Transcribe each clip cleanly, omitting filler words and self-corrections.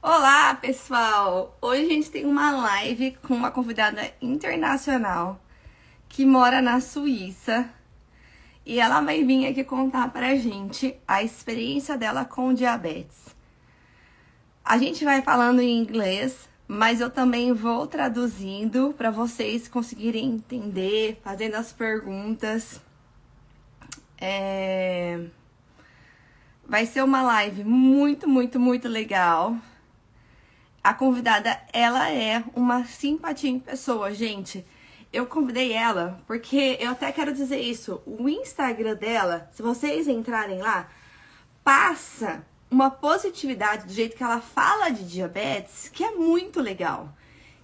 Olá, pessoal! Hoje a gente tem uma live com uma convidada internacional que mora na Suíça e ela vai vir aqui contar pra gente a experiência dela com diabetes. A gente vai falando em inglês, mas eu também vou traduzindo para vocês conseguirem entender, fazendo as perguntas. Vai ser uma live muito legal. A convidada, ela é uma simpatia em pessoa, gente. Eu convidei ela porque eu até quero dizer isso. O Instagram dela, se vocês entrarem lá, passa uma positividade do jeito que ela fala de diabetes, que é muito legal.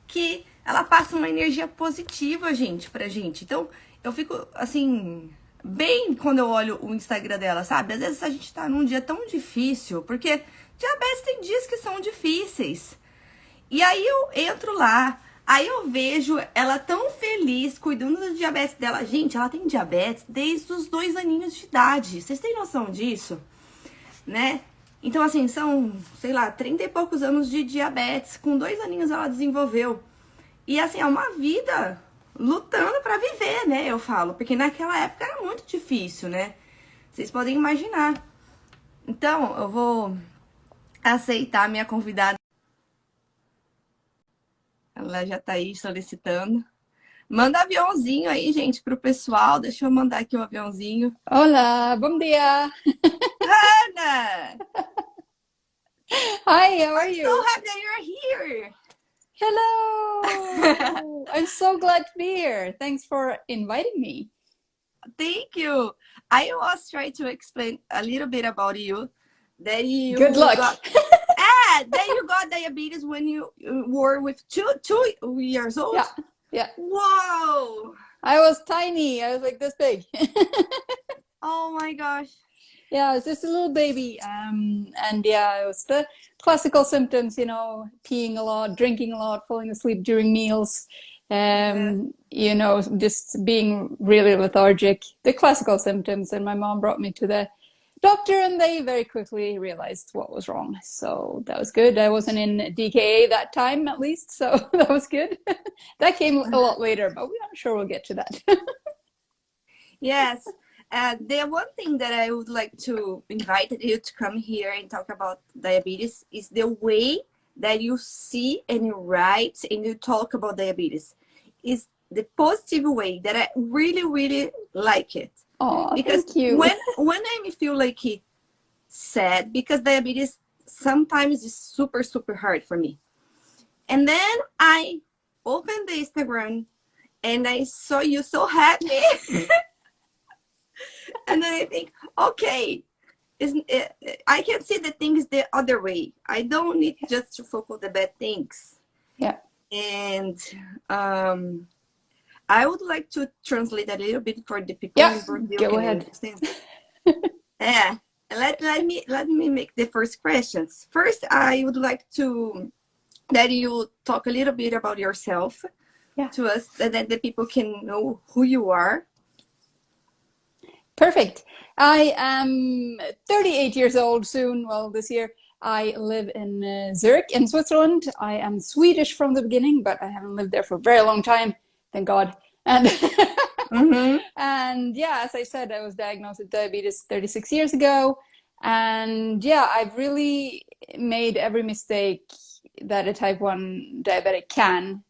Que ela passa uma energia positiva, gente, pra gente. Então, eu fico assim, bem quando eu olho o Instagram dela, sabe? Às vezes a gente tá num dia tão difícil, porque diabetes tem dias que são difíceis. E aí eu entro lá, aí eu vejo ela tão feliz cuidando do diabetes dela. Gente, ela tem diabetes desde os 2 aninhos de idade. Vocês têm noção disso? Né? Então, assim, são, sei lá, 30 e poucos anos de diabetes. Com 2 aninhos ela desenvolveu. E assim, é uma vida lutando pra viver, né? Eu falo. Porque naquela época era muito difícil, né? Vocês podem imaginar. Então, eu vou aceitar a minha convidada. Ela já tá aí solicitando. Manda aviãozinho aí, gente, pro pessoal. Deixa eu mandar aqui o aviãozinho. Hola, bom dia. Hanna! Hi, how are I'm so you? happy that you're here. Hello. I'm so glad to be here. Thanks for inviting me. Thank you. I was trying to explain a little bit about you. That Good you luck. got that you got diabetes when you were with two years old. Yeah, yeah. Whoa! I was tiny. I was like this big. Oh my gosh. Yeah, I was just a little baby. And yeah, it was the classical symptoms, peeing a lot, drinking a lot, falling asleep during meals, Yeah. just being really lethargic, the classical symptoms. And my mom brought me to the doctor and they very quickly realized what was wrong. So that was good. I wasn't in DKA that time, at least. So that was good. That came a lot later, but I'm sure we'll get to that. Yes. The one thing that I would like to invite you to come here and talk about diabetes is the way that you see and you write and you talk about diabetes. Is the positive way that I really like it. Oh, Because thank you. when I feel like sad, because diabetes sometimes is super hard for me. And then I opened the Instagram and I saw you so happy. And then I think, okay, isn't it, I can see the things the other way. I don't need just to focus on the bad things. Yeah. And I would like to translate a little bit for the people Yeah, in Brazil go can ahead. understand. Yeah. Let me make the first questions. First, I would like to that you talk a little bit about yourself Yeah. to us, and then the people can know who you are. Perfect. I am 38 years old soon. Well, this year I live in Zurich in Switzerland. I am Swedish from the beginning, but I haven't lived there for a very long time. Thank God. And Mm-hmm. and yeah, as I said, I was diagnosed with diabetes 36 years ago. And yeah, I've really made every mistake that a type 1 diabetic can,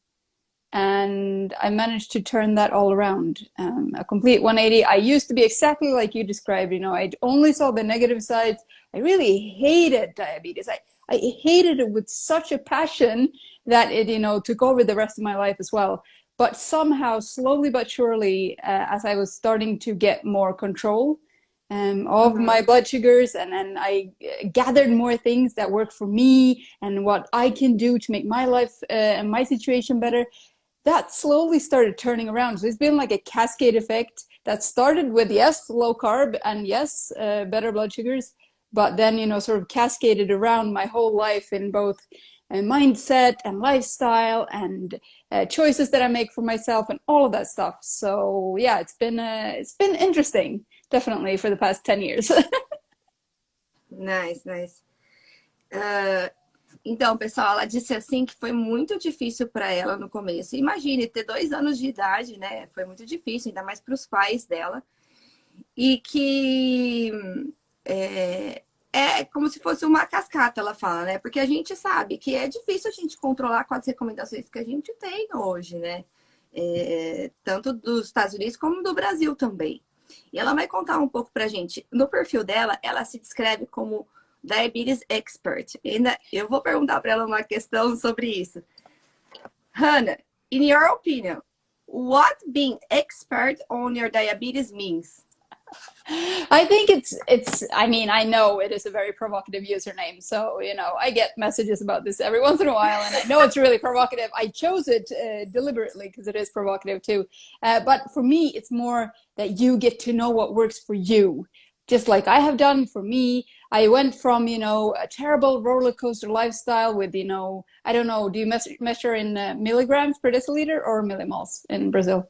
and I managed to turn that all around. A complete 180. I used to be exactly like you described. I only saw the negative sides. I really hated diabetes. I hated it with such a passion that it, took over the rest of my life as well. But somehow, slowly but surely, as I was starting to get more control of my Mm-hmm. blood sugars, and then I gathered more things that work for me and what I can do to make my life and my situation better, that slowly started turning around. So it's been like a cascade effect that started with, yes, low carb and yes, better blood sugars, but then, sort of cascaded around my whole life in both mindset and lifestyle and choices that I make for myself and all of that stuff. So yeah, it's been interesting, definitely, for the past 10 years. Nice. Uh, Então, pessoal, ela disse assim que foi muito difícil para ela no começo. Imagine, ter 2 anos de idade, né? Foi muito difícil, ainda mais para os pais dela. E que é como se fosse uma cascata, ela fala, né? Porque a gente sabe que é difícil a gente controlar com as recomendações que a gente tem hoje, né? Tanto dos Estados Unidos como do Brasil também. E ela vai contar um pouco pra gente. No perfil dela, ela se descreve como diabetes expert. E ainda eu vou perguntar para ela uma questão sobre isso. Hannah, in your opinion, what being expert on your diabetes means? I think I mean, I know it is a very provocative username. So, I get messages about this every once in a while, and I know it's really provocative. I chose it deliberately because it is provocative too. But for me, it's more that you get to know what works for you. Just like I have done for me, I went from, a terrible roller coaster lifestyle with, I don't know, do you measure in milligrams per deciliter or millimoles in Brazil?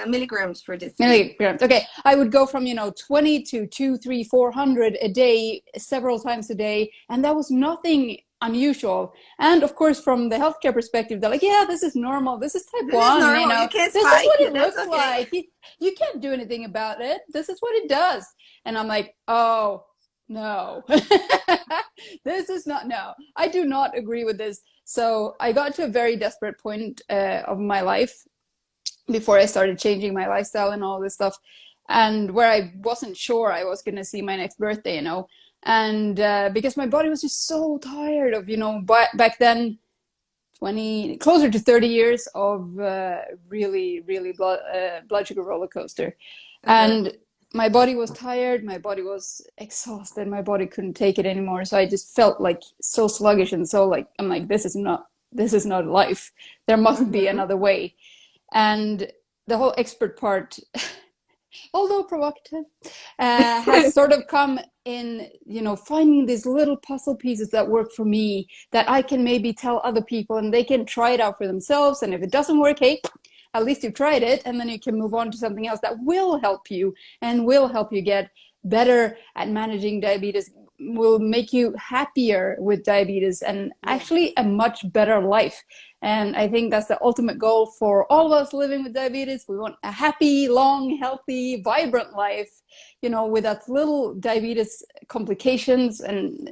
Milligrams for this. Milligrams. Okay. I would go from, 20 to 2, 3, 400 a day, several times a day. And that was nothing unusual. And of course, from the healthcare perspective, they're like, yeah, this is normal. This is type This is 1, normal. You can't this is spike what it. it That's looks okay. like. You can't do anything about it. This is what it does. And I'm like, oh, no, this is not, no, I do not agree with this. So I got to a very desperate point of my life before I started changing my lifestyle and all this stuff, and where I wasn't sure I was going to see my next birthday, and because my body was just so tired of, back then, 20, closer to 30 years of really, really blood sugar roller coaster. Uh-huh. And my body was tired, my body was exhausted, my body couldn't take it anymore. So I just felt like so sluggish and so like, I'm like, this is not life. There must be Mm-hmm. another way. And the whole expert part, although provocative, has sort of come in, finding these little puzzle pieces that work for me that I can maybe tell other people and they can try it out for themselves. And if it doesn't work, hey, at least you've tried it, and then you can move on to something else that will help you and will help you get better at managing diabetes, will make you happier with diabetes and Yes. actually a much better life. And I think that's the ultimate goal for all of us living with diabetes. We want a happy, long, healthy, vibrant life, with as little diabetes complications and,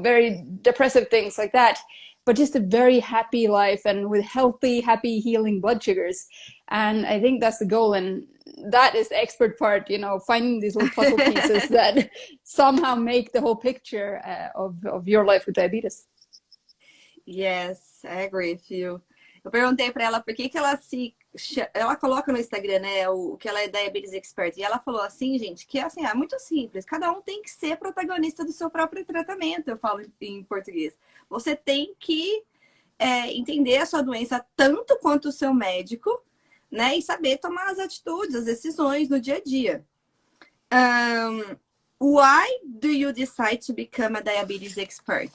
very depressive things like that, but just a very happy life and with healthy, happy, healing blood sugars. And I think that's the goal. And that is the expert part, finding these little puzzle pieces that somehow make the whole picture of your life with diabetes. Yes, I agree with you. Eu perguntei para ela por que que ela coloca no Instagram, né, o que ela é diabetes expert. E ela falou assim, gente, que assim, é muito simples. Cada um tem que ser protagonista do seu próprio tratamento. Eu falo em português. Você tem que entender a sua doença tanto quanto o seu médico, né, e saber tomar as atitudes, as decisões no dia a dia. Why do you decide to become a diabetes expert?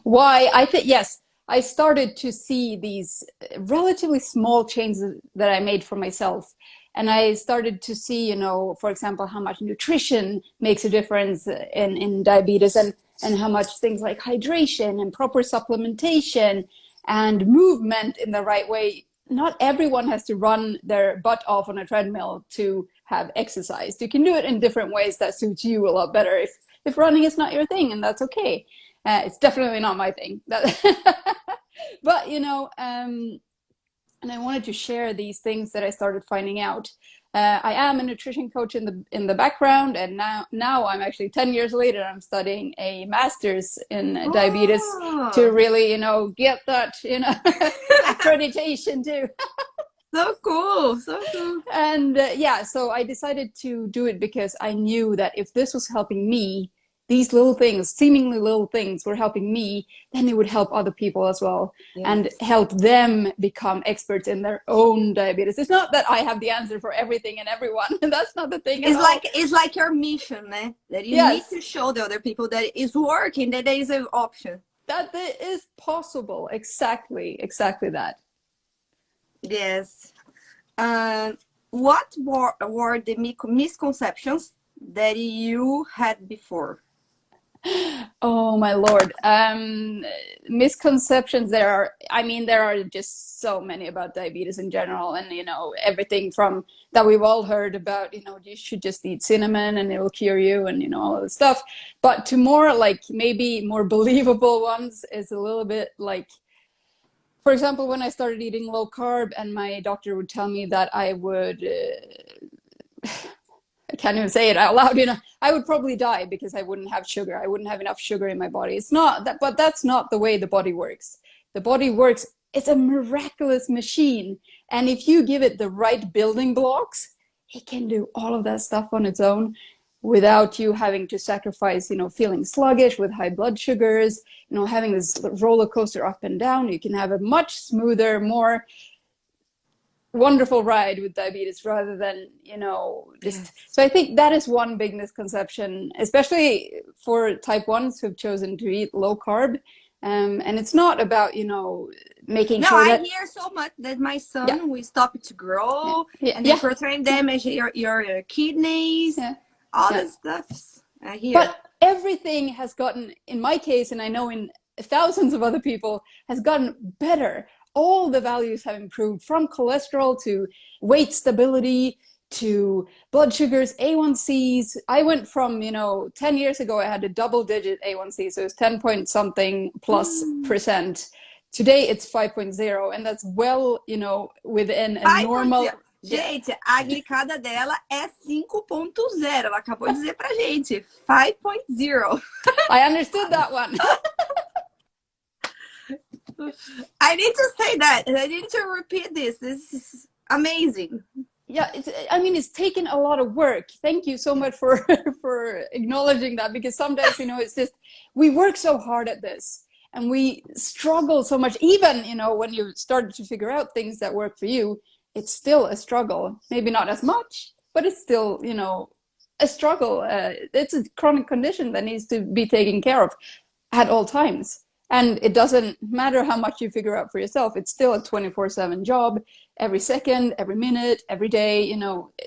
Why? I think, yes, I started to see these relatively small changes that I made for myself. And I started to see, for example, how much nutrition makes a difference in diabetes, and how much things like hydration and proper supplementation and movement in the right way. Not everyone has to run their butt off on a treadmill to have exercise. You can do it in different ways that suits you a lot better if running is not your thing, and that's okay. It's definitely not my thing. But, and I wanted to share these things that I started finding out. I am a nutrition coach in the background, and now I'm actually 10 years later, I'm studying a master's in diabetes to really, get that, accreditation too. So cool, so cool. And so I decided to do it because I knew that if this was helping me, these little things, seemingly little things, were helping me, then it would help other people as well. Yes. And help them become experts in their own diabetes. It's not that I have the answer for everything and everyone. That's not the thing at all. It's like your mission, né? That you need to show the other people that it is working, that there is an option. That it is possible. Exactly that. Yes. What were the misconceptions that you had before? Oh my Lord. Misconceptions there are, I mean, there are just so many about diabetes in general, and everything from that we've all heard about, you should just eat cinnamon and it'll cure you, and all of this stuff. But to more like maybe more believable ones is a little bit like, for example, when I started eating low carb and my doctor would tell me that I would I can't even say it out loud, I would probably die because I wouldn't have sugar. I wouldn't have enough sugar in my body. It's not that, but that's not the way the body works. The body works, it's a miraculous machine. And if you give it the right building blocks, it can do all of that stuff on its own without you having to sacrifice, feeling sluggish with high blood sugars, having this roller coaster up and down. You can have a much smoother, more wonderful ride with diabetes rather than just Yes. so I think that is one big misconception, especially for type 1s who've chosen to eat low carb, and it's not about making No, sure I that hear so much that my yeah son will stop to yeah grow, yeah and then yeah protein yeah damage your kidneys, yeah, all yeah. this stuff. I hear. But everything has gotten, in my case, and I know in thousands of other people, has gotten better. All the values have improved, from cholesterol to weight stability to blood sugars, A1Cs. I went from, 10 years ago, I had a double digit A1C, so it's 10 point something plus Mm. percent. Today it's 5.0, and that's well, within a 5.0. normal, yeah. Gente, a glicada dela é 5.0. Ela acabou de dizer pra gente. 5.0. I understood that one. I need to say that. I need to repeat this. This is amazing. Yeah, I mean, it's taken a lot of work. Thank you so much for for acknowledging that, because sometimes, it's just we work so hard at this and we struggle so much. Even, when you start to figure out things that work for you, it's still a struggle. Maybe not as much, but it's still, a struggle. It's a chronic condition that needs to be taken care of at all times. And it doesn't matter how much you figure out for yourself, it's still a 24/7 job, every second, every minute, every day,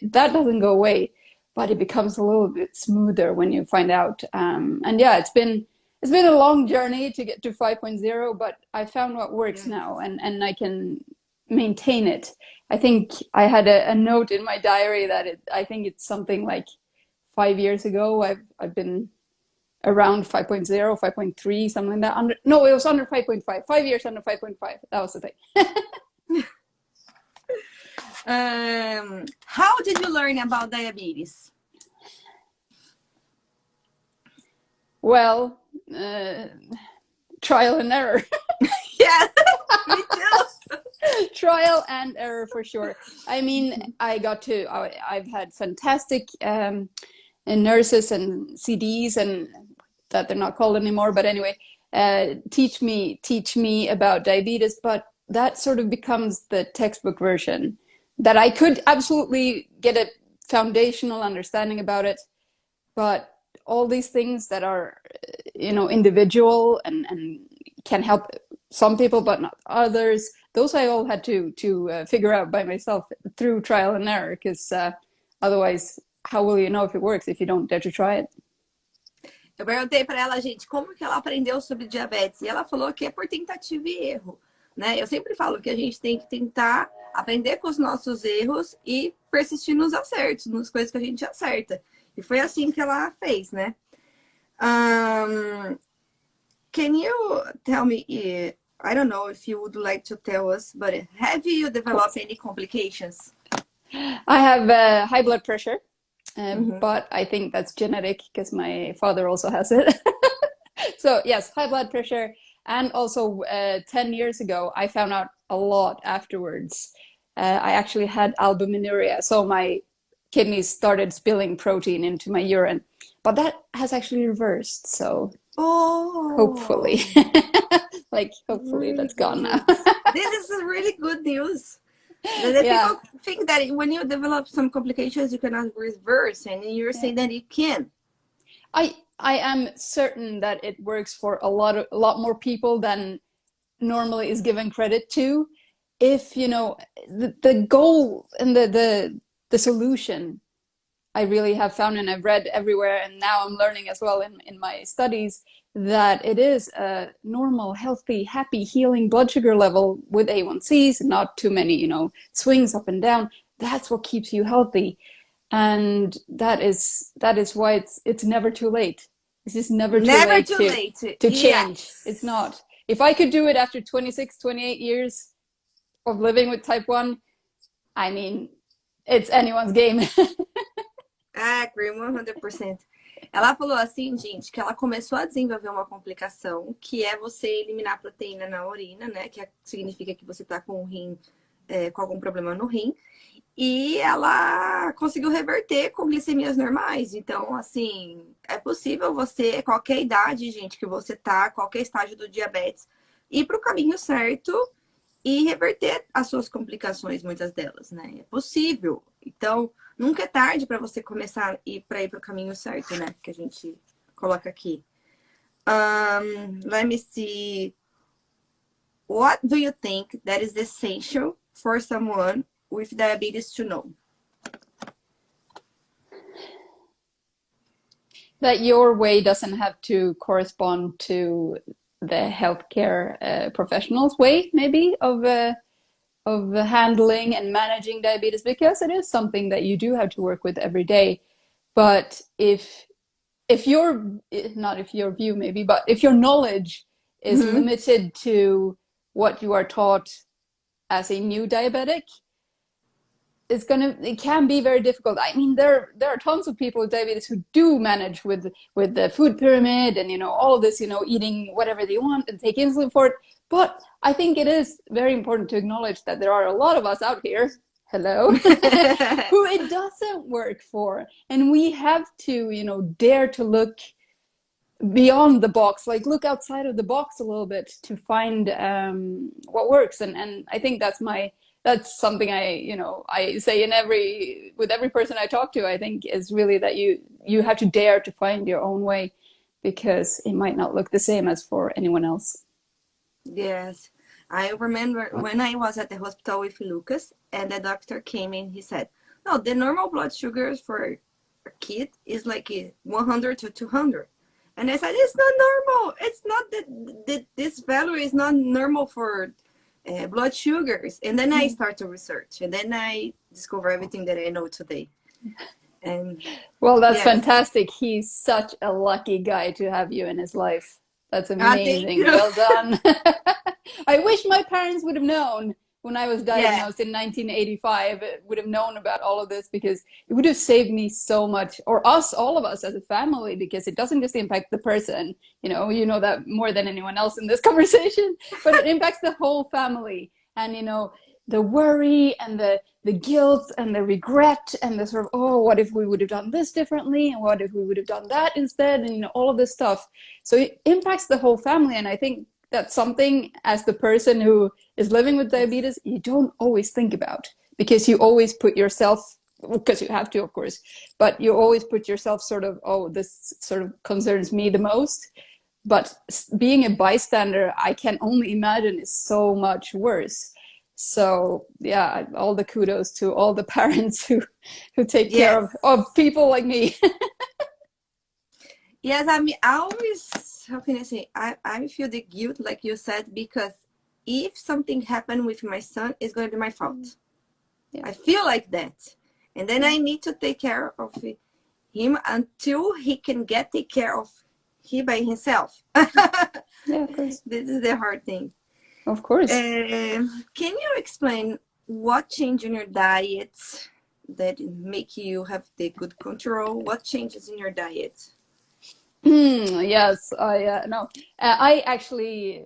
that doesn't go away, but it becomes a little bit smoother when you find out. And yeah, it's been a long journey to get to 5.0, but I found what works Yes. now, and I can maintain it. I think I had a note in my diary that I think it's something like 5 years ago, I've been around 5.0, 5.3, something like that. No, it was under 5.5. 5 years under 5.5. That was the thing. How did you learn about diabetes? Well, trial and error. Yes, me too. Trial and error for sure. I mean, I've had fantastic nurses and CDs, and that they're not called anymore, but anyway, teach me about diabetes, but that sort of becomes the textbook version, that I could absolutely get a foundational understanding about it, but all these things that are, individual and can help some people but not others, those I all had to figure out by myself through trial and error, because otherwise, how will you know if it works if you don't dare to try it? Eu perguntei para ela, gente, como que ela aprendeu sobre diabetes? E ela falou que é por tentativa e erro, né? Eu sempre falo que a gente tem que tentar aprender com os nossos erros e persistir nos acertos, nas coisas que a gente acerta. E foi assim que ela fez, né? Can you tell me, I don't know if you would like to tell us, but have you Of course. developed any complications? I have high blood pressure, Mm-hmm. but I think that's genetic because my father also has it. So yes, high blood pressure. And also 10 years ago, I found out a lot afterwards. I actually had albuminuria, so my kidneys started spilling protein into my urine. But that has actually reversed, so hopefully, Oh, like hopefully really that's gone now. good. This is a really good news. The Yeah, people think that when you develop some complications, you cannot reverse, and you're yeah. saying that you can. I am certain that it works for a lot more people than normally is given credit to. If the goal and the solution I really have found, and I've read everywhere, and now I'm learning as well in my studies, that it is a normal, healthy, happy, healing blood sugar level with A1Cs, not too many, swings up and down. That's what keeps you healthy. And that is why it's never too late. It's just never too Never late too late. to change. It's Yes. not. If I could do it after 26, 28 years of living with type 1, I mean, it's anyone's game. I agree 100%. Ela falou assim, gente, que ela começou a desenvolver uma complicação, que é você eliminar proteína na urina, né? Significa que você tá com o rim, com algum problema no rim. E ela conseguiu reverter com glicemias normais. Então, assim, é possível você, qualquer idade, gente, que você tá, qualquer estágio do diabetes, ir para o caminho certo e reverter as suas complicações, muitas delas, né? É possível. Então, nunca é tarde para você começar para ir para o caminho certo, né? Que a gente coloca aqui. Let me see. What do you think that is essential for someone with diabetes to know? That your way doesn't have to correspond to the healthcare professionals' way, maybe, of handling and managing diabetes, because it is something that you do have to work with every day. But if your not if your view maybe, but if your knowledge is limited to what you are taught as a new diabetic, it can be very difficult. I mean, there are tons of people with diabetes who do manage with the food pyramid and all of this, eating whatever they want and take insulin for it. But I think it is very important to acknowledge that there are a lot of us out here, hello, who it doesn't work for, and we have to dare to look beyond the box, like look outside of the box a little bit to find what works. And I think that's something I say with every person I talk to. I think is really that you have to dare to find your own way, because it might not look the same as for anyone else. Yes. I remember when I was at the hospital with Lucas and the doctor came in, he said, no, the normal blood sugars for a kid is like 100 to 200. And I said, it's not normal. It's not that this value is not normal for blood sugars. And then I start to research, and then I discover everything that I know today. And well, that's yes. Fantastic. He's such a lucky guy to have you in his life. That's amazing. Well done. I wish my parents would have known when I was diagnosed in 1985, would have known about all of this, because it would have saved me so much, or all of us as a family, because it doesn't just impact the person, you know that more than anyone else in this conversation, but it impacts the whole family. And, the worry and the guilt and the regret and the sort of, oh, what if we would have done this differently? And what if we would have done that instead? And, all of this stuff. So it impacts the whole family. And I think that's something, as the person who is living with diabetes, you don't always think about, because you always put yourself, because you have to, of course, but you always put yourself sort of, oh, this sort of concerns me the most. But being a bystander, I can only imagine, is so much worse. So yeah, all the kudos to all the parents who take care of people like me. Yes, I mean, I always, how can I say, I feel the guilt, like you said, because if something happened with my son, it's going to be my fault. I feel like that. And then I need to take care of him until he can take care of him by himself. Yeah, of course. This is the hard thing. Of course. Can you explain what changed in your diet that make you have the good control? What changes in your diet? Yes, I no. I actually,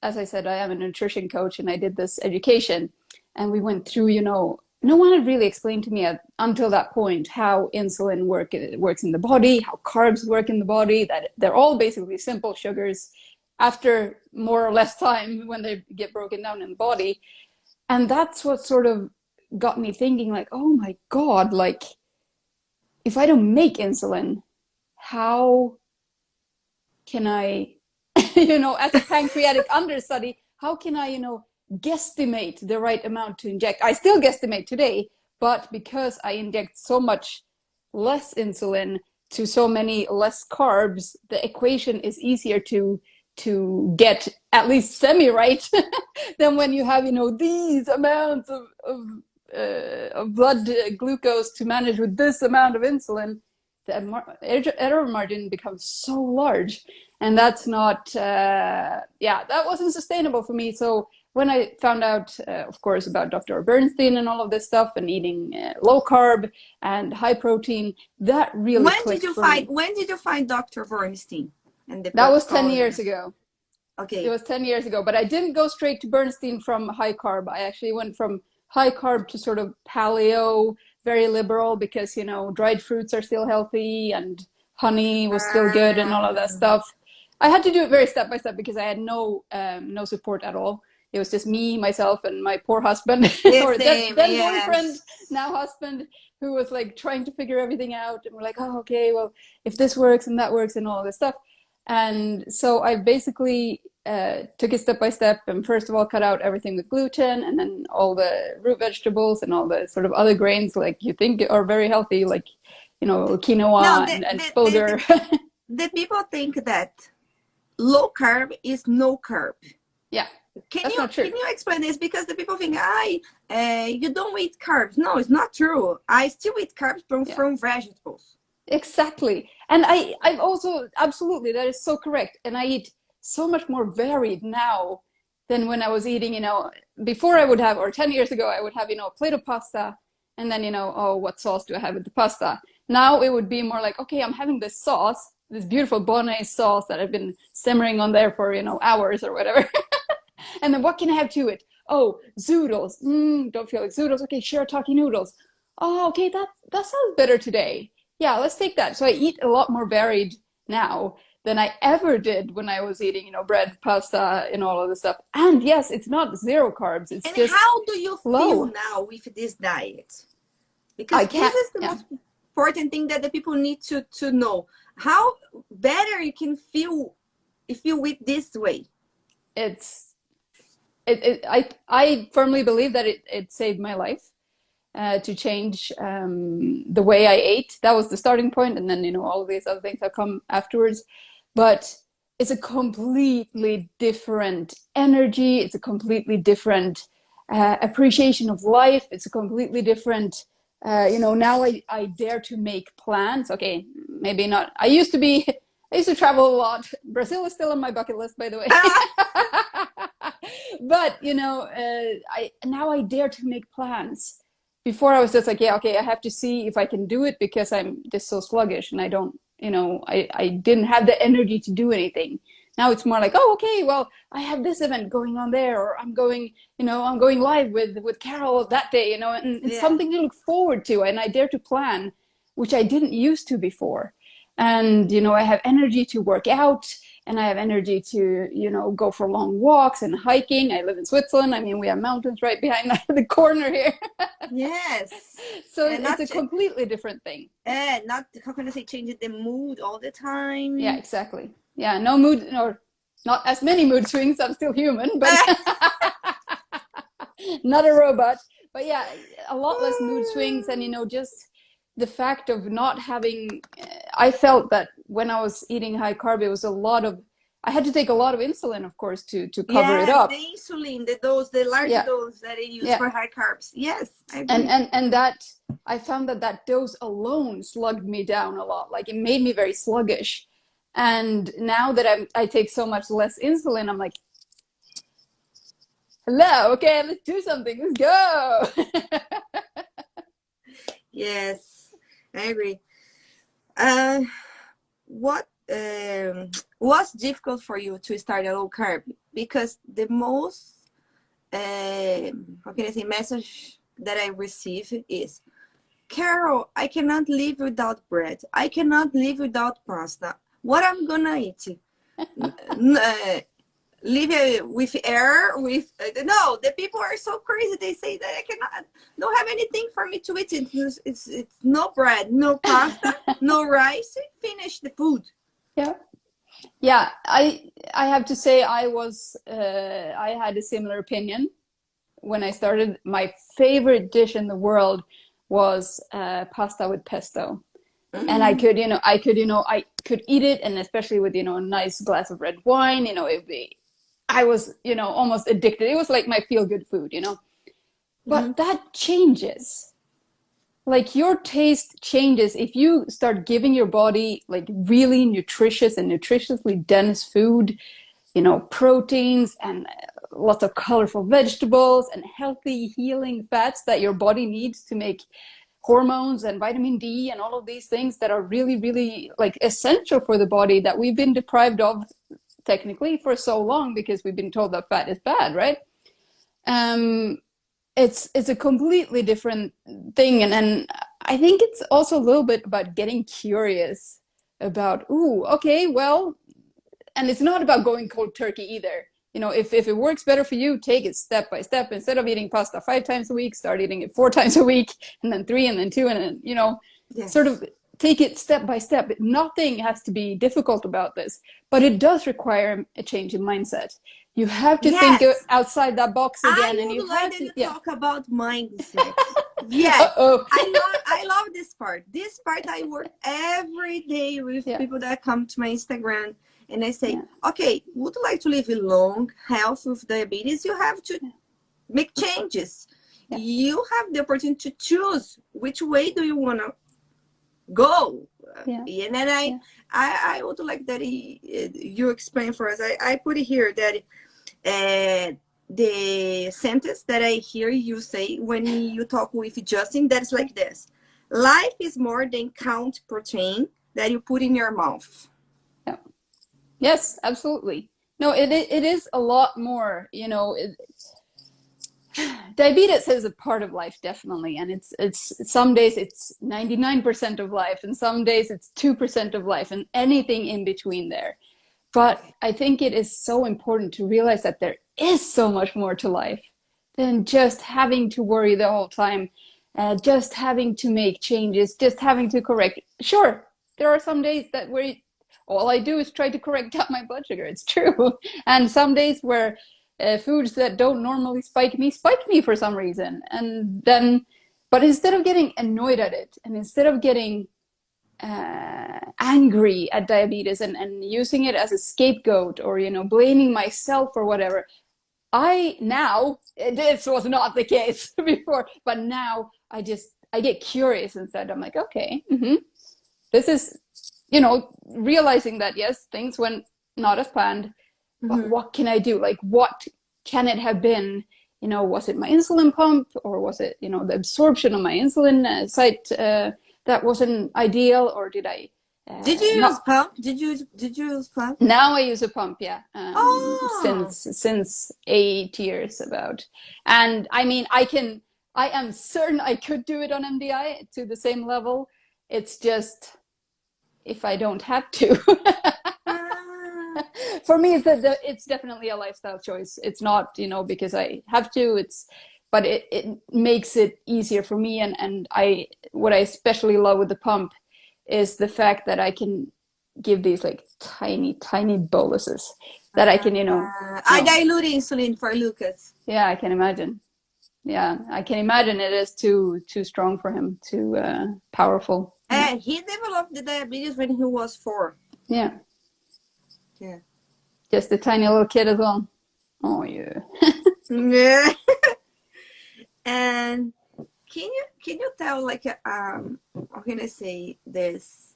as I said, I am a nutrition coach, and I did this education, and we went through, no one had really explained to me until that point how insulin works in the body, how carbs work in the body, that they're all basically simple sugars after more or less time when they get broken down in the body. And that's what sort of got me thinking, like, oh my God, like, if I don't make insulin, how can I, as a pancreatic understudy, how can I, guesstimate the right amount to inject? I still guesstimate today, but because I inject so much less insulin to so many less carbs, the equation is easier to get at least semi right than when you have, you know, these amounts of blood glucose to manage with this amount of insulin. The error margin becomes so large, and that's not yeah, that wasn't sustainable for me. So when I found out, of course, about Dr. Bernstein and all of this stuff, and eating low carb and high protein, that really clicked for me. When did you find Dr. Bernstein and the That was 10 protocol? years ago. It Okay. was 10 years ago, but I didn't go straight to Bernstein from high carb. I actually went from high carb to sort of paleo, very liberal, because, you know, dried fruits are still healthy and honey was still good and all of that Um, stuff. I had to do it very step by step because I had no support at all. It was just me, myself, and my poor husband, the or same, then boyfriend, yes. now husband, who was like trying to figure everything out. And we're like, oh, okay, well, if this works and that works and all this stuff. And so I basically took it step by step, and first of all cut out everything with gluten, and then all the root vegetables and all the sort of other grains like you think are very healthy, like, you know, No, quinoa and bulgur. the people think that low carb is no carb. Yeah, that's not true. Can you explain this? Because the people think, you don't eat carbs. No, it's not true. I still eat carbs Yeah, from vegetables. exactly. And I've also, absolutely, that is so correct. And I eat so much more varied now than when I was eating, you know, before I would have, or 10 years ago, I would have, you know, a plate of pasta, and then, you know, oh, what sauce do I have with the pasta? Now it would be more like, okay, I'm having this sauce, this beautiful bolognese sauce that I've been simmering on there for, you know, hours or whatever. And then what can I have to it? Oh, zoodles. Don't feel like zoodles. Okay, shirataki noodles. Oh, okay, that sounds better today. Yeah, let's take that. So I eat a lot more varied now than I ever did when I was eating, you know, bread, pasta, and all of this stuff. And yes, it's not zero carbs. It's And just how do you feel low. now with this diet? I Because this can't. is the Yeah, most important thing that the people need to know. How better you can feel if you eat this way. it's I firmly believe that it saved my life. To change the way I ate. That was the starting point, and then, you know, all of these other things have come afterwards. But it's a completely different energy. It's a completely different appreciation of life. It's a completely different. You know, now I dare to make plans. Okay, maybe not. I used to be. I used to travel a lot. Brazil is still on my bucket list, by the way. But you know, I now I dare to make plans. Before I was just like, yeah, okay, I have to see if I can do it because I'm just so sluggish and I don't, you know, I didn't have the energy to do anything. Now it's more like, oh, okay, well, I have this event going on there, or I'm going, you know, I'm going live with Carol that day, you know, and it's Yeah. something to look forward to, and I dare to plan, which I didn't used to before. And you know, I have energy to work out, and I have energy to, you know, go for long walks and hiking. I live in Switzerland. I mean, we have mountains right behind the corner here. Yes. So And it's a completely different thing. not how can I say changing the mood all the Yeah, time. exactly. Yeah, no mood, or not as many mood swings. I'm still human, but not a robot. But yeah, a lot less mood swings, and you know, just the fact of not having. I felt that when I was eating high carb, it was a lot of. I had to take a lot of insulin, of course, to cover it Yes, the up. insulin, the dose, the large Yeah, dose that they use yeah, for high carbs. Yes, I and agree. and that I found that that dose alone slugged me down a lot. Like it made me very sluggish. And now that I take so much less insulin, I'm like, hello, okay, let's do something. Let's go. Yes, I agree. Uh, what was difficult for you to start a low carb? Because the most how can I say message that I receive is, Carol, I cannot live without bread. I cannot live without pasta. What I'm gonna eat? Live with air with no, the people are so crazy. They say that I cannot, don't have anything for me to eat. It's no bread, no pasta, no rice. Finish the food. Yeah. Yeah, I have to say I had a similar opinion when I started. My favorite dish in the world was pasta with pesto. And I could eat it, and especially with, a nice glass of red wine, I was, almost addicted. It was like my feel good food. Mm-hmm. But that changes. Like your taste changes if you start giving your body like really nutritious and nutritiously dense food, proteins and lots of colorful vegetables and healthy healing fats that your body needs to make hormones and vitamin D and all of these things that are really, really like essential for the body that we've been deprived of technically for so long because we've been told that fat is bad, right? Um, it's a completely different thing, and I think it's also a little bit about getting curious about, ooh, okay, well, and it's not about going cold turkey either. If it works better for you, take it step by step. Instead of eating pasta 5 times a week, start eating it 4 times a week, and then three, and then two, and then sort Yes. of take it step by step. Nothing has to be difficult about this, but it does require a change in mindset. You have to think Yes. outside that box again, I and you would like have that to, you yeah. talk about mindset. Yes. Uh-oh. I love this part. This part I work every day with Yeah, people that come to my Instagram and I say, yeah, okay, would you like to live a long health with diabetes? You have to make changes. yeah, You have the opportunity to choose which way do you want to go. yeah, And then I, yeah, I, I would like that you explain for us. I put it here that the sentence that I hear you say when you talk with Justin, that's like this: life is more than count protein that you put in your mouth. yeah. Yes, absolutely. No, it is a lot more, diabetes is a part of life, definitely, and it's some days it's 99% of life, and some days it's 2% of life, and anything in between there. But I think it is so important to realize that there is so much more to life than just having to worry the whole time, just having to make changes, just having to correct. Sure, there are some days that where all I do is try to correct up my blood sugar. It's true, and some days where foods that don't normally spike me for some reason, and then, but instead of getting annoyed at it, and instead of getting angry at diabetes and using it as a scapegoat or blaming myself or whatever, I now, this was not the case before, but now I get curious instead. I'm like, okay, this is realizing that yes, things went not as planned, but Mm-hmm. what can I do? Like, what can it have been? Was it my insulin pump, or was it, the absorption of my insulin site that wasn't ideal, or did I Did you use not? pump? Did you use pump? Now I use a pump, yeah, Oh, since 8 years about, and I mean, I am certain I could do it on MDI to the same level. It's just if I don't have to. ah, For me, it's definitely a lifestyle choice. It's not, because I have to. But it makes it easier for me. And what I especially love with the pump is the fact that I can give these like tiny, tiny boluses that I can, I dilute insulin for Lucas. yeah, I can imagine. Yeah, I can imagine it is too strong for him, too powerful. Yeah, He developed the diabetes when he was 4. yeah, Yeah. just a tiny little kid as well. Oh yeah. Yeah. And can you tell like how can I say this?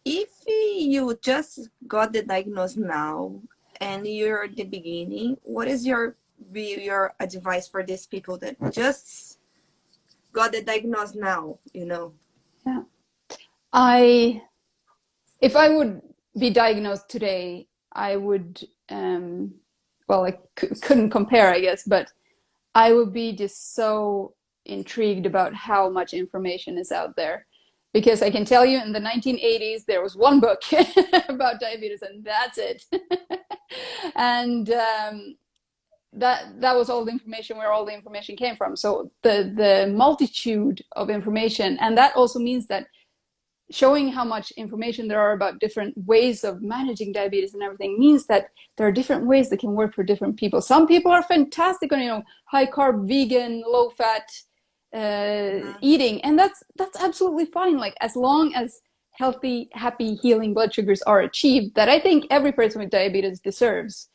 If you just got the diagnosis now and you're at the beginning, what is your advice for these people that just got the diagnosis now? Yeah. I If I would be diagnosed today, I would, well, I couldn't compare, I guess, but I would be just so intrigued about how much information is out there. Because I can tell you in the 1980s, there was one book about diabetes, and that's it. And that was all the information, where all the information came from. So the multitude of information, and that also means that showing how much information there are about different ways of managing diabetes and everything means that there are different ways that can work for different people. Some people are fantastic on, high carb, vegan, low fat Uh-huh. eating, and that's absolutely fine. Like as long as healthy, happy, healing blood sugars are achieved, that I think every person with diabetes deserves,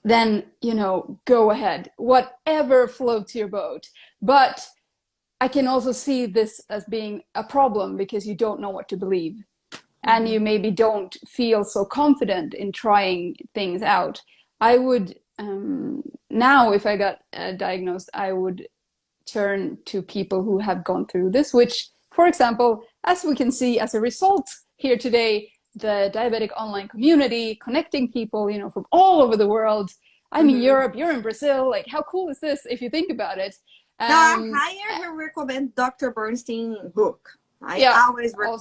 then, go ahead, whatever floats your boat. But I can also see this as being a problem because you don't know what to believe. And you maybe don't feel so confident in trying things out. I would, now, if I got diagnosed, I would turn to people who have gone through this, which, for example, as we can see as a result here today, the diabetic online community, connecting people, from all over the world. I'm in Europe, you're in Brazil. Like, how cool is this if you think about it? No, I highly recommend Dr. Bernstein book. I Yeah, always recommend.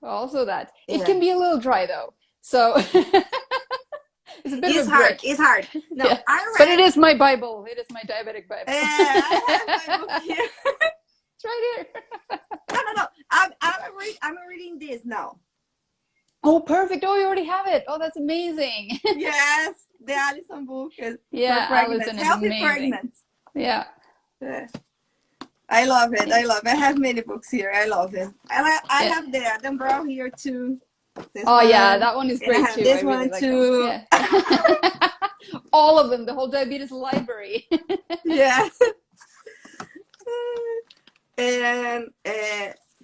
Also that. It Yeah. can be a little dry though. So it's a bit of a hard. break. It's hard. No, Yeah. I But read. it is my Bible. It is my diabetic Bible. I have my book here. It's right here. No. I'm reading this now. Oh, perfect. Oh, you already have it. Oh, that's amazing. Yes, the Allison book is Yeah, for pregnant, Allison is healthy amazing. pregnant. Yeah. Yeah. I love it. Yeah. I love it. I have many books here. I love it. And I have the Adam Brown here too. This one. Yeah, that one is great I have too. This I really one like too. Yeah. All of them, the whole diabetes library. Yeah. And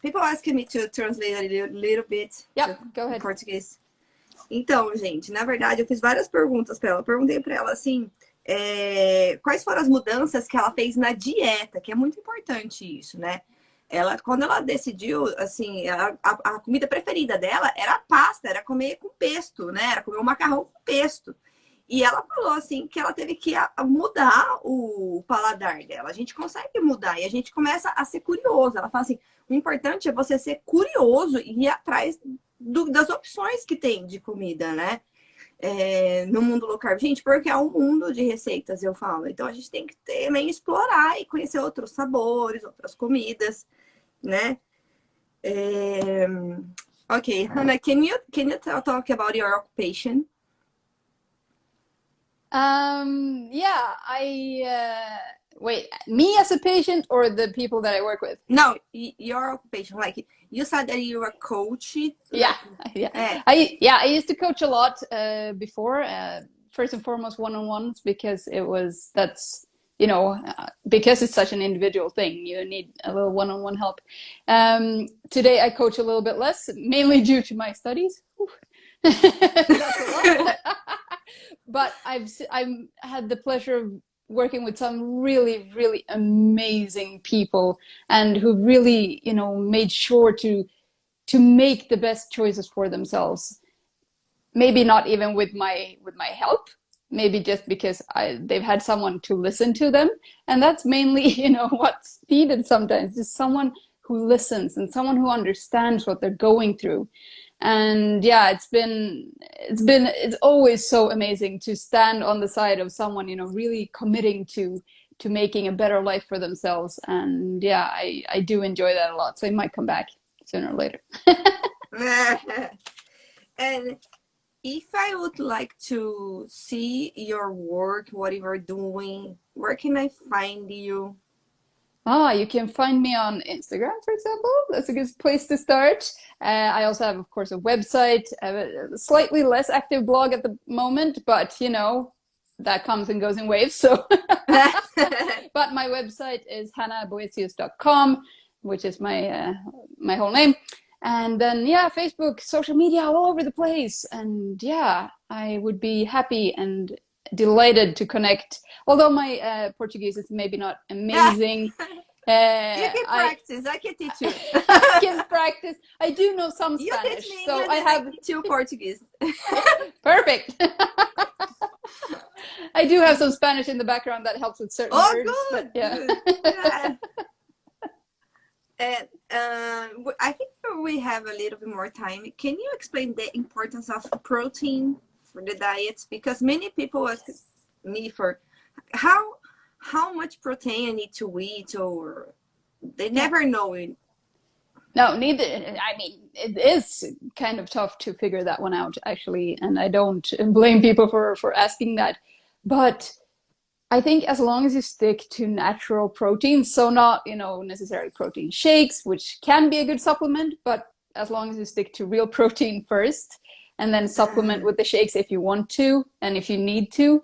people asking me to translate a little bit Go ahead. português. Então, gente, na verdade, eu fiz várias perguntas para ela. Perguntei para ela assim, quais foram as mudanças que ela fez na dieta, que é muito importante isso, né? Quando ela decidiu, assim, a comida preferida dela era a pasta, era comer com pesto, né? Era comer um macarrão com pesto. E ela falou assim que ela teve que mudar o paladar dela. A gente consegue mudar e a gente começa a ser curioso. Ela fala assim, o importante é você ser curioso e ir atrás das opções que tem de comida, né? No mundo low carb. Gente, porque é um mundo de receitas, eu falo. Então a gente tem que também explorar e conhecer outros sabores, outras comidas, né? Ok, Hanna, can you talk about your occupation? Yeah, wait, me as a patient or the people that I work with? No, your occupation. Like you said that you were a coach. Yeah. I used to coach a lot before. First and foremost, one-on-ones because because it's such an individual thing, you need a little one-on-one help. Today I coach a little bit less, mainly due to my studies. That's a lot. But I've had the pleasure of working with some really, really amazing people and who really, made sure to make the best choices for themselves. Maybe not even with my help, maybe just because they've had someone to listen to them. And that's mainly, what's needed sometimes, is someone who listens and someone who understands what they're going through. And yeah, it's always so amazing to stand on the side of someone, really committing to making a better life for themselves. And yeah, I do enjoy that a lot. So I might come back sooner or later. And if I would like to see your work, what you are doing, where can I find you? You can find me on Instagram, for example. That's a good place to start. I also have, of course, a website, a slightly less active blog at the moment, but that comes and goes in waves. So, but my website is hannaboetius.com, which is my whole name. And then, Facebook, social media, all over the place. And I would be happy and delighted to connect. Although my Portuguese is maybe not amazing. You can practice. I can teach you. I can practice. I do know some Spanish, you so I have two Portuguese. Perfect. I do have some Spanish in the background that helps with certain words. Good. But, yeah. Good. Yeah. And I think we have a little bit more time. Can you explain the importance of protein for the diets? Because many people ask me for how much protein I need to eat, or they never know it. No, neither. I mean, it is kind of tough to figure that one out, actually, and I don't blame people for asking that. But I think as long as you stick to natural proteins, so not necessarily protein shakes, which can be a good supplement, but as long as you stick to real protein first, and then supplement Ah, with the shakes if you want to and if you need to.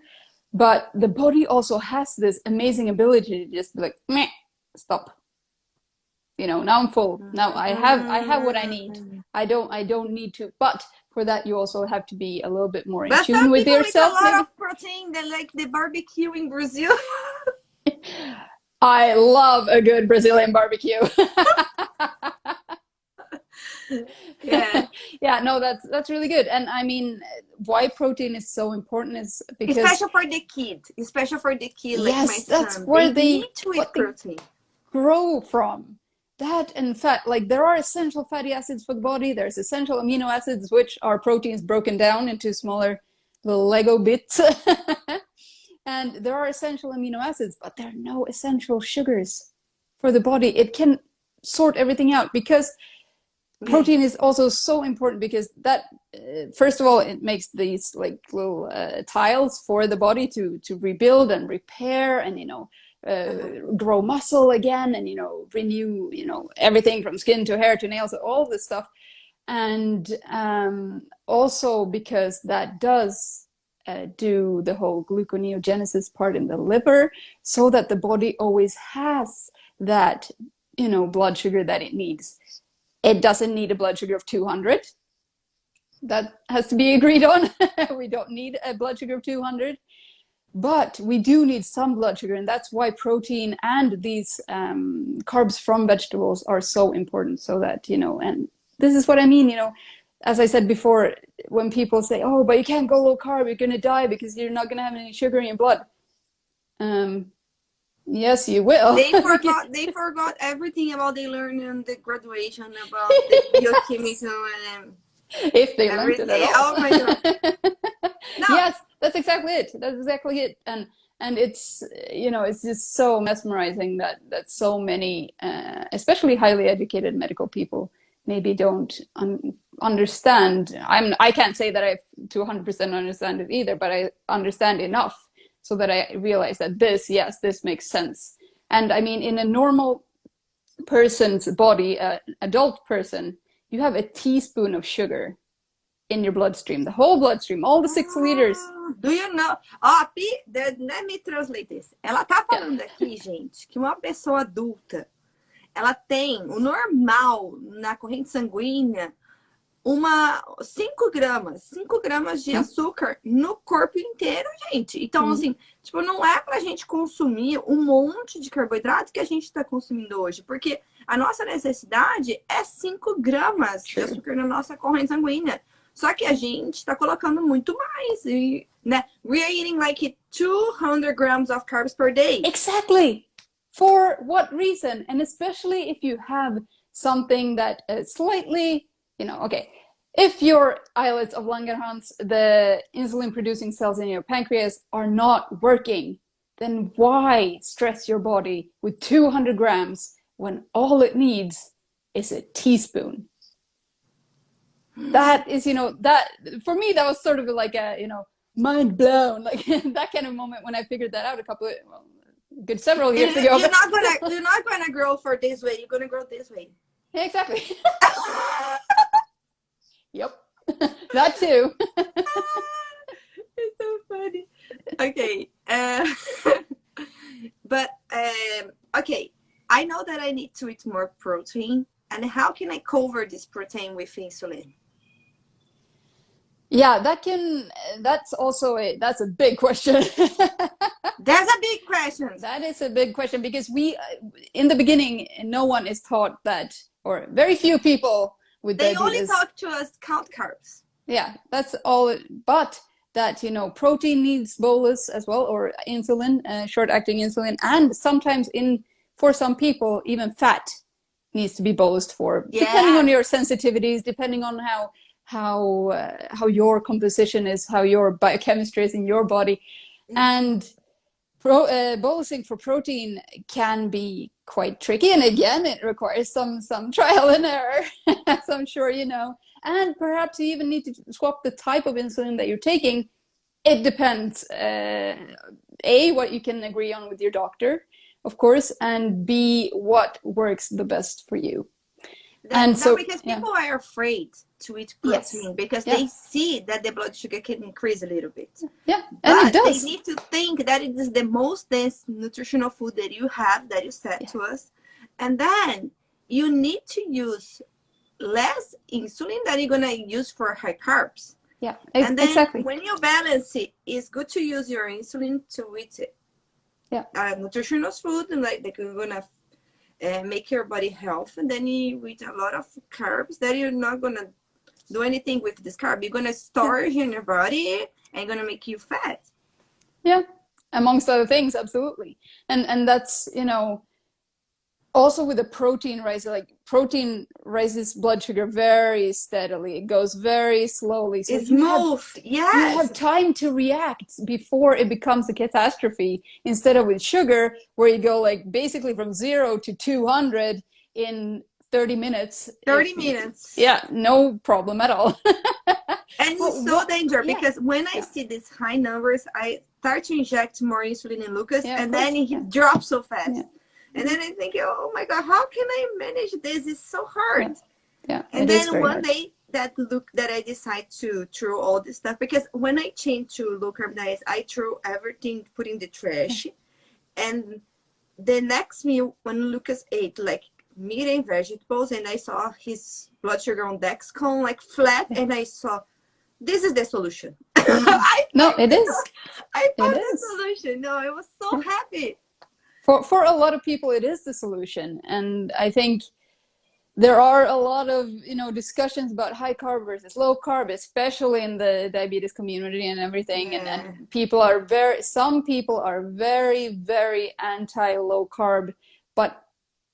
But the body also has this amazing ability to just be like, meh, stop. Now I'm full. Now I have what I need. mm. I don't need to. But for that, you also have to be a little bit more in But tune some with people eat a yourself, lot maybe. of protein. They like the barbecue in Brazil. I love a good Brazilian barbecue. Yeah. Yeah, no, that's really good. And I mean, why protein is so important is because Especially for the kid. Especially for the kid like my yes, that's son. They where need to eat what they protein. grow from. That and fat, like there are essential fatty acids for the body, there's essential amino acids, which are proteins broken down into smaller little Lego bits. And there are essential amino acids, but there are no essential sugars for the body. It can sort everything out because Yeah. protein is also so important because that first of all it makes these like little tiles for the body to rebuild and repair and Uh-huh. grow muscle again and renew everything from skin to hair to nails, all this stuff. And also because that does do the whole gluconeogenesis part in the liver, so that the body always has that blood sugar that it needs. It doesn't need a blood sugar of 200. That has to be agreed on. We don't need a blood sugar of 200, but we do need some blood sugar. And that's why protein and these carbs from vegetables are so important. So that, and this is what I mean, as I said before, when people say, oh, but you can't go low carb, you're going to die because you're not going to have any sugar in your blood. Yes, you will. They forgot everything about they learned in the graduation about the biochemical and If they learned it at everything. all. Oh my god. No. Yes, that's exactly it. That's exactly it. And it's it's just so mesmerizing that so many, especially highly educated medical people, maybe don't understand. I can't say that I to 100% understand it either, but I understand enough so that I realize that this makes sense. And I mean, in a normal person's body, an adult person, you have a teaspoon of sugar in your bloodstream, the whole bloodstream, all the 6 liters. Do you know? Ó, let me translate this. Ela tá Yeah. falando aqui, gente, que uma pessoa adulta, ela tem o normal na corrente sanguínea 5 gramas de açúcar no corpo inteiro, gente. Então, assim, tipo, não é pra gente consumir um monte de carboidrato que a gente tá consumindo hoje, porque a nossa necessidade é 5 gramas de açúcar na nossa corrente sanguínea. Só que a gente tá colocando muito mais, né? We are eating like 200 grams of carbs per day. Exactly. For what reason? And especially if you have something that slightly, okay, if your islets of Langerhans, the insulin producing cells in your pancreas are not working, then why stress your body with 200 grams when all it needs is a teaspoon? That is, that for me, that was sort of like a, mind blown, like that kind of moment when I figured that out good several years ago. You're not gonna grow for this way. You're gonna grow this way. Yeah, exactly. Yep, that too. It's so funny. Okay, but okay, I know that I need to eat more protein, and how can I cover this protein with insulin? Yeah, that's a big question. That's a big question. That is a big question because in the beginning, no one is taught that, or very few people with They diabetes. only talk to us count carbs. Yeah, that's all. But that, protein needs bolus as well, or insulin, short-acting insulin, and sometimes for some people, even fat needs to be bolused for, depending on your sensitivities, depending on how your composition is, how your biochemistry is in your body. And bolusing for protein can be quite tricky, and again it requires some trial and error, as I'm sure you know. And perhaps you even need to swap the type of insulin that you're taking. It depends, A, what you can agree on with your doctor, of course, and B, what works the best for you. And That so, because yeah, people are afraid to eat yes, protein because yeah, they see that the blood sugar can increase a little bit. yeah, and it But they does. need to think that it is the most dense nutritional food that you have, that you said Yeah, to us. And then you need to use less insulin that you're gonna use for high carbs. yeah, And then exactly. when you balance it, it's good to use your insulin to eat Yeah, nutritional food and like they're gonna make your body health. And then you eat a lot of carbs that you're not gonna do anything with this carb. You're gonna yeah, store it in your body and gonna make you fat. yeah. Amongst other things, absolutely. And that's, also with the protein rise, like protein raises blood sugar very steadily. It goes very slowly. So It's smooth, you yes. have time to react before it becomes a catastrophe, instead of with sugar where you go like basically from 0 to 200 in 30 minutes. 30 minutes. Yeah, no problem at all. And But it's so what, dangerous yeah, because when I yeah, see these high numbers, I start to inject more insulin in Lucas, yeah, of and course. then he Yeah, drops so yeah, fast. And then I think, oh my God, how can I manage this? It's so hard. yeah, yeah. And It is then very one hard. day that I decide to throw all this stuff because when I changed to low carb diet, I threw everything, put in the Yeah, trash. And the next meal when Lucas ate like meat and vegetables, and I saw his blood sugar on Dexcom like flat, yeah. and I saw this is the solution. Yeah. No, it is. I It found the is. solution. No, I was so Yeah. happy. For a lot of people, it is the solution, and I think there are a lot of discussions about high carb versus low carb, especially in the diabetes community and everything. Yeah. And some people are very, very anti low carb, but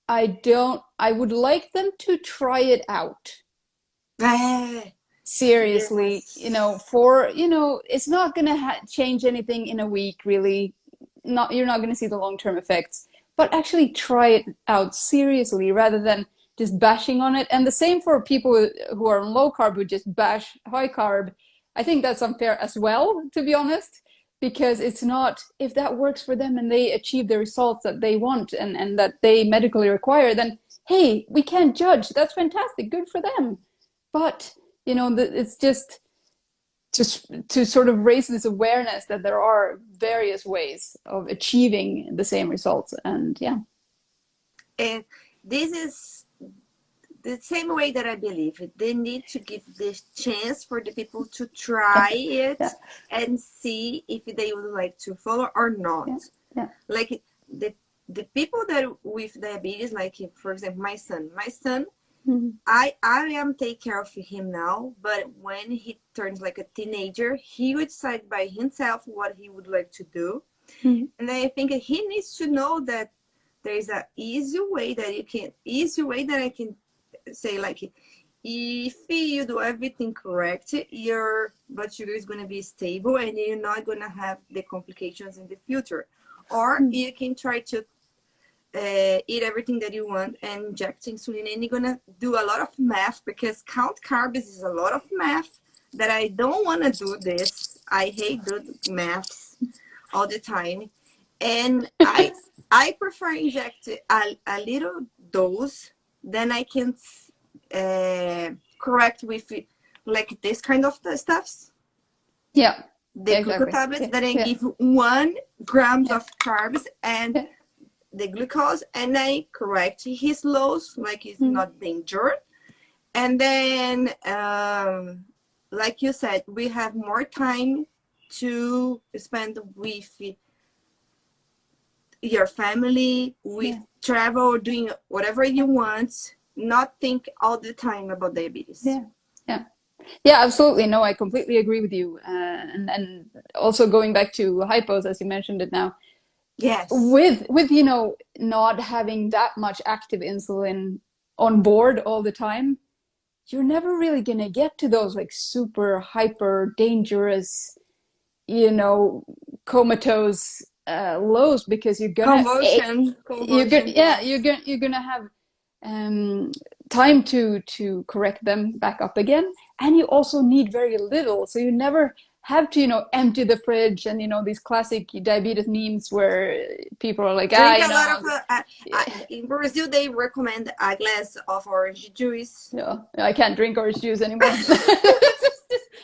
I would like them to try it out. Ah, Seriously, yes. it's not gonna change anything in a week, really. You're not gonna see the long-term effects, but actually try it out seriously rather than just bashing on it. And the same for people who are on low carb who just bash high carb. I think that's unfair as well, to be honest, because it's not, if that works for them and they achieve the results that they want and that they medically require, then hey, we can't judge. That's fantastic, good for them. But it's just to sort of raise this awareness that there are various ways of achieving the same results. And yeah, And this is the same way that I believe it. They need to give this chance for the people to yeah, try it yeah, and see if they would like to follow or not. yeah, yeah, Like the people that with diabetes, like for example, my son, mhm, I am take care of him now, but when he turns like a teenager, he would decide by himself what he would like to do. mhm, And I think he needs to know that there is a easy way that I can say like if you do everything correct, your blood sugar is going to be stable and you're not going to have the complications in the future. Or mhm, you can try to eat everything that you want and inject insulin, and you're going to do a lot of math because count carbs is a lot of math that I don't want to do this. I hate doing maths all the time. And I prefer inject a little dose, then I can correct with like this kind of stuffs, yeah, the yeah, glucose exactly. tablets, Yeah, that I yeah, give 1 grams yeah, of carbs and yeah, the glucose, and I correct his lows like it's mhm, not danger. And then like you said, we have more time to spend with your family, with yeah, travel, doing whatever you want, not think all the time about diabetes. yeah, yeah. Yeah, absolutely. No, I completely agree with you. And also going back to hypos, as you mentioned it now, Yes. with not having that much active insulin on board all the time, you're never really gonna get to those like super hyper dangerous, you know, comatose lows, because Convulsion, yeah, yes. you're gonna have um, time to correct them back up again, and you also need very little, so you never have to, empty the fridge, and these classic diabetes memes where people are like, Drink you a lot know, of in Brazil they recommend a glass of orange juice. yeah, I can't drink orange juice anymore.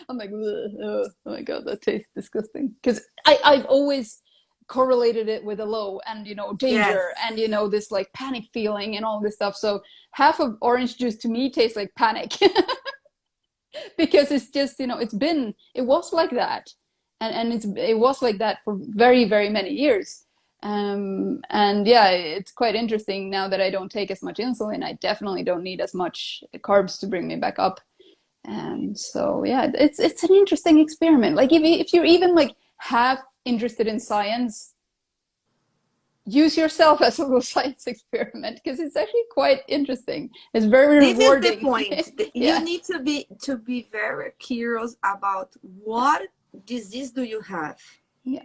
I'm like, ugh, oh my God, that tastes disgusting. Because I've always correlated it with a low and, danger Yes. and, this like panic feeling and all this stuff. So half of orange juice to me tastes like panic because it's just, it was like that. And it was like that for very, very many years. And yeah, it's quite interesting now that I don't take as much insulin. I definitely don't need as much carbs to bring me back up. And so yeah, it's an interesting experiment. Like if you're even like half interested in science, use yourself as a little science experiment because it's actually quite interesting. It's very This is the rewarding. point. You Yeah. need to be very curious about what disease do you have. Yeah.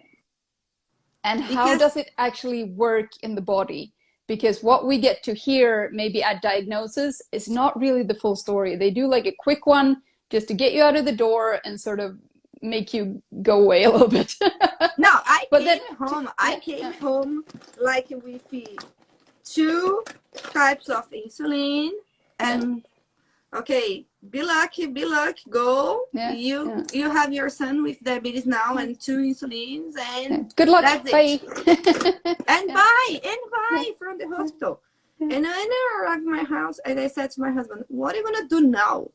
And how Because does it actually work in the body? Because what we get to hear maybe at diagnosis is not really the full story. They do like a quick one just to get you out of the door and sort of make you go away a little bit. no, I But then, came home. I yeah, came yeah, home like with two types of insulin yeah, and okay, be lucky, go. yeah, yeah, You have your son with diabetes now yeah, and two insulins yeah. and Good luck. that's it. Bye. And Yeah, yeah, buy from the yeah, hospital. yeah, And when I arrived at my house and I said to my husband, what are you gonna do now?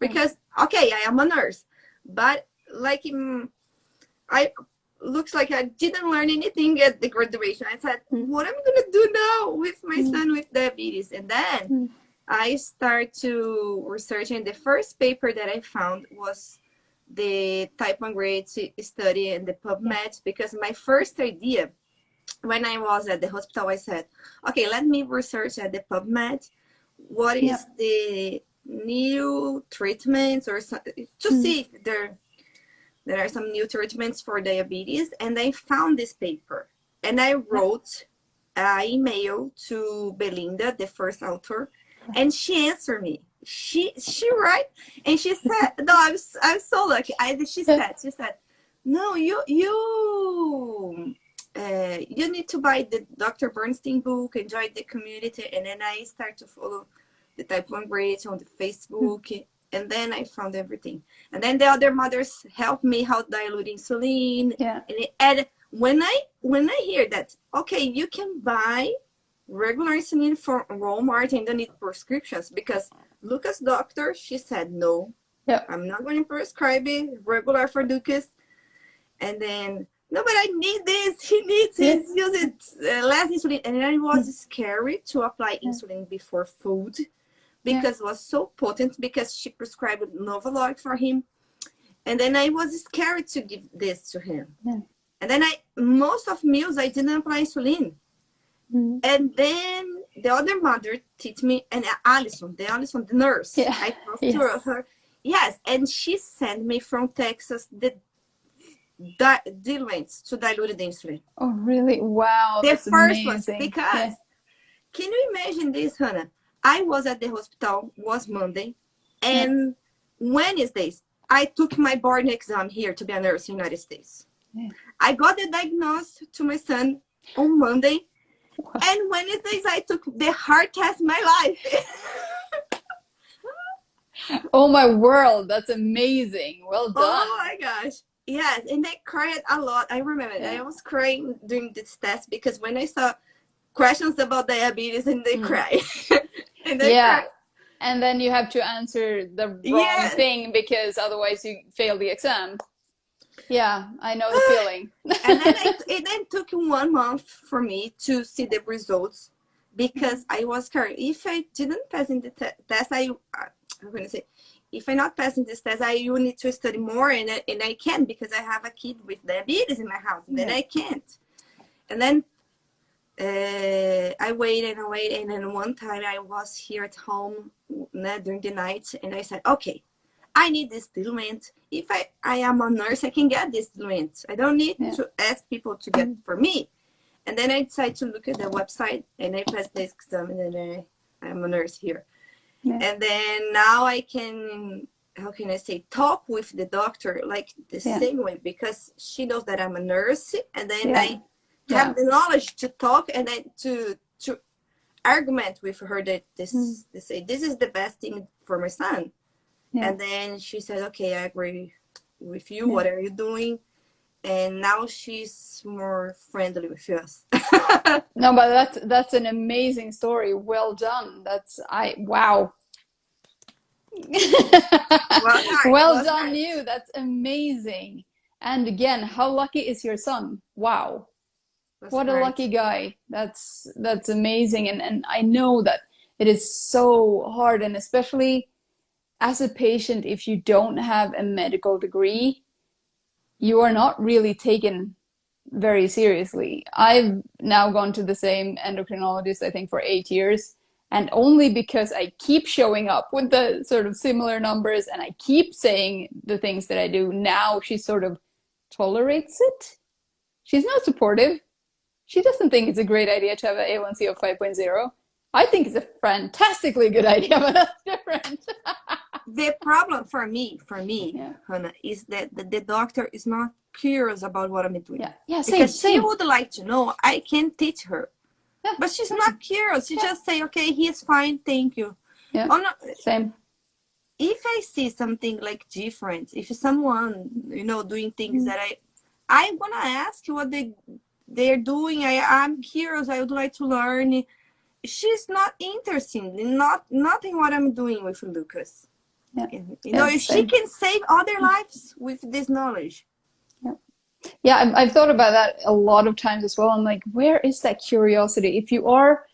yeah. Because okay, I am a nurse, but like I looks like I didn't learn anything at the graduation. I said, Mm, what am I gonna do now with my mm, son with diabetes? And then mm. I start to research, and the first paper that I found was the type 1 grade study in the Yeah, PubMed, because my first idea when I was at the hospital, I said, okay, let me research at the PubMed what yeah. is the new treatments or to Mm, see if there are some new treatments for diabetes. And I found this paper and I yeah, wrote an email to Belinda, the first author, yeah. and she answered me. She write and she said, no, I'm so lucky. Yeah. She said, no, you need to buy the Dr. Bernstein book and join the community. And then I start to follow the type 1 grades on the Mm, Facebook. And then I found everything. And then the other mothers helped me how to dilute insulin. yeah, And when I hear that, okay, you can buy regular insulin from Walmart and don't need prescriptions, because Lucas' doctor, she said, no, yeah, I'm not going to prescribe it regular for Lucas. And then, no, but I need this. He needs yeah, it. Use it less insulin. And then it mm, was scary to apply yeah, insulin before food yeah, because it was so potent, because she prescribed Novolog for him. And then I was scared to give this to him. yeah. And then most of meals, I didn't apply insulin. Mm, And then the other mother teach me, and Allison, the nurse, yeah. I talked to Yes. her. Yes, and she sent me from Texas the diluents to diluted insulin. Oh, really? Wow, The that's first ones, amazing. because Yeah, can you imagine this, Hannah? I was at the hospital, was Monday, yeah. and Wednesdays, I took my board exam here to be a nurse in the United States. Yeah. I got the diagnosis to my son on Monday, Wow. and Wednesdays I took the hard test of my life. Oh my world, that's amazing. Well Oh done. my gosh. Yes, and I cried a lot. I remember Yeah. I was crying during this test because when I saw questions about diabetes and they Mm. cry. And they Yeah. cry. And then you have to answer the wrong Yes. thing because otherwise you fail the exam. Yeah, I know the feeling. And then it then took 1 month for me to see the results, because I was scared. If I didn't pass in the test, I'm going to say, if I not passing this test, I will need to study more, and I can't, because I have a kid with diabetes in my house, and then Yeah. I can't. And then I waited and waited, and then one time I was here at home during the night, and I said, okay, I need this diluent. If I am a nurse, I can get this diluent. I don't need Yeah. to ask people to get for me. And then I decided to look at the website, and I passed this exam, and then I'm a nurse here. Yeah. And then now I can how can I say, talk with the doctor like the Yeah. same way, because she knows that I'm a nurse, and then Yeah. I Yeah. have the knowledge to talk and then to argument with her that Mm. this, they say this is the best thing for my son. Yeah. And then she said, okay, I agree with you. Yeah. What are you doing? And now she's more friendly with us. No, but that's an amazing story. Well done. Wow. Was hard. Well Was done, hard. you. That's amazing. And again, how lucky is your son? Wow. Was What a hard. lucky guy. That's amazing. And I know that it is so hard, and especially as a patient, if you don't have a medical degree, you are not really taken very seriously. I've now gone to the same endocrinologist, I think, for 8 years. And only because I keep showing up with the sort of similar numbers and I keep saying the things that I do, now she sort of tolerates it. She's not supportive. She doesn't think it's a great idea to have an A1C of 5.0. I think it's a fantastically good idea, but that's different. The problem for me, Yeah, Hannah, is that the doctor is not curious about what I'm doing. yeah, yeah, same, Because she same. would like to know, I can teach her. Yeah, But she's same. not curious. She Yeah, just say, okay, he's fine, thank you. yeah, Oh, no, same. if I see something like different, if someone, doing things Mm. that I wanna ask what they're doing. I'm curious. I would like to learn. She's not interested in nothing what I'm doing with Lucas. Yeah, yeah, If she same. can save other lives with this knowledge. Yeah. Yeah, I've thought about that a lot of times as well. I'm like, where is that curiosity? If you are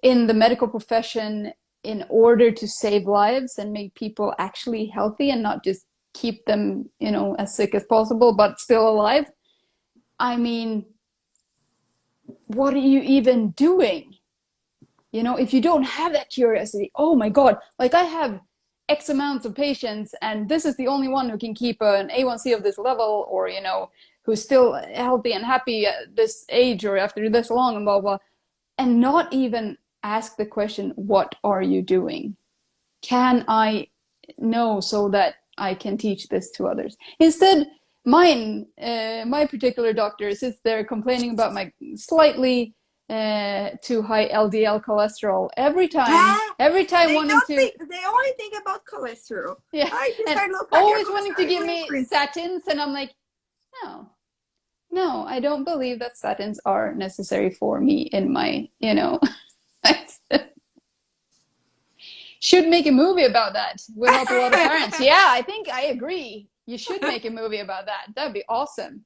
in the medical profession in order to save lives and make people actually healthy and not just keep them, as sick as possible, but still alive, I mean, what are you even doing? If you don't have that curiosity, oh my God, like I have X amounts of patients, and this is the only one who can keep an A1C of this level, or, who's still healthy and happy at this age or after this long, and blah, blah, and not even ask the question, what are you doing? Can I know so that I can teach this to others? Instead, my particular doctor sits there complaining about my slightly too high LDL cholesterol Huh? every time They wanting don't to, think. They only think about cholesterol. yeah, I just and I look at your always wanting to cholesterol give will me increase. statins, and I'm like, no, no, I don't believe that statins are necessary for me in my, should make a movie about that. Would help a lot of parents. Yeah, I think I agree. You should make a movie about that. That'd be awesome.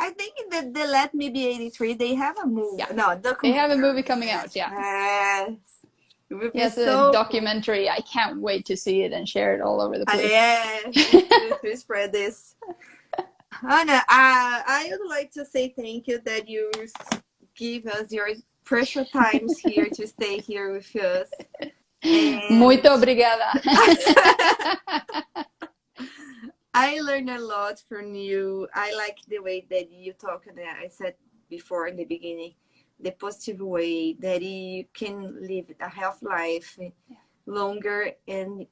I think that the Let Me Be 83, they have a movie. Yeah, No, they have a documentary. movie coming out. Yeah, Yes. It would be yes, a so cool. documentary. I can't wait to see it and share it all over the place. Yes, me too, to spread this. Hanna, I would like to say thank you that you give us your precious times here to stay here with us. And Muito obrigada. I learned a lot from you. I like the way that you talk, and I said before in the beginning, the positive way that you can live a healthy life longer, and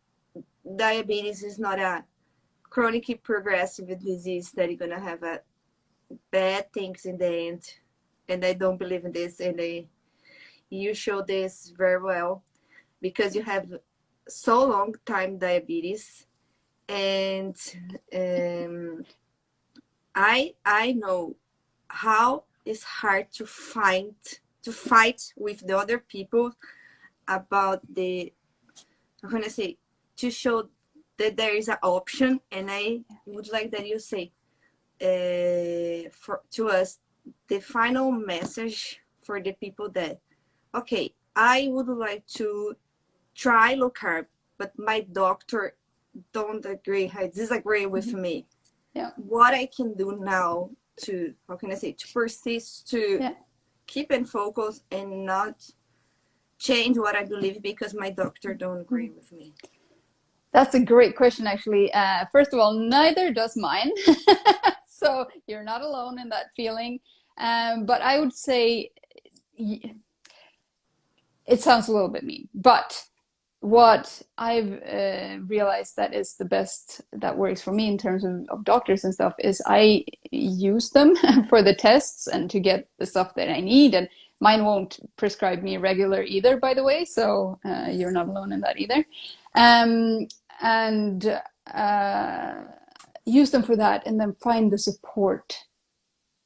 diabetes is not a chronic progressive disease that you're gonna have a bad things in the end. And I don't believe in this, and you show this very well because you have so long time diabetes, and um, I know how it's hard to fight with the other people about the, I'm gonna say, to show that there is an option. And I would like that you say for to us the final message for the people that, okay, I would like to try low carb, but my doctor don't agree, I disagree with me. Yeah, What I can do now to, how can I say, to persist, to yeah. keep and focus and not change what I believe because my doctor don't agree with me. That's a great question, actually. First of all, neither does mine. So you're not alone in that feeling. But I would say it sounds a little bit mean, but what I've realized that is the best that works for me in terms of doctors and stuff is I use them for the tests and to get the stuff that I need. And mine won't prescribe me regular either, by the way. So you're not alone in that either. And use them for that, and then find the support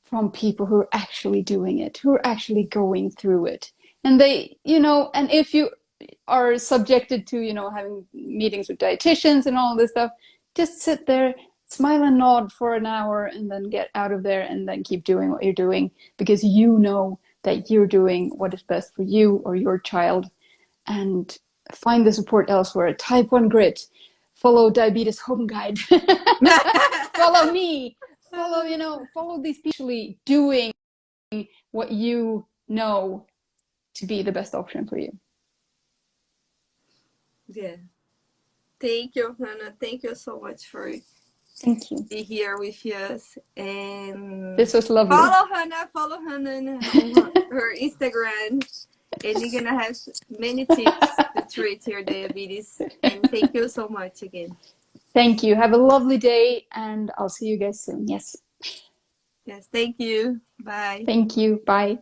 from people who are actually doing it, who are actually going through it. And they, and if you are subjected to, having meetings with dietitians and all this stuff, just sit there, smile and nod for an hour, and then get out of there and then keep doing what you're doing, because you know that you're doing what is best for you or your child. And find the support elsewhere. Type 1 Grit, follow Diabetes Home Guide, follow me, follow these people actually doing what you know to be the best option for you. Yeah. Thank you, Hanna. Thank you so much for Thank you. be here with us. And this was lovely. Follow Hanna on her Instagram. And you're gonna have many tips to treat your diabetes. And thank you so much again. Thank you. Have a lovely day, and I'll see you guys soon. Yes. Yes, thank you. Bye. Thank you. Bye.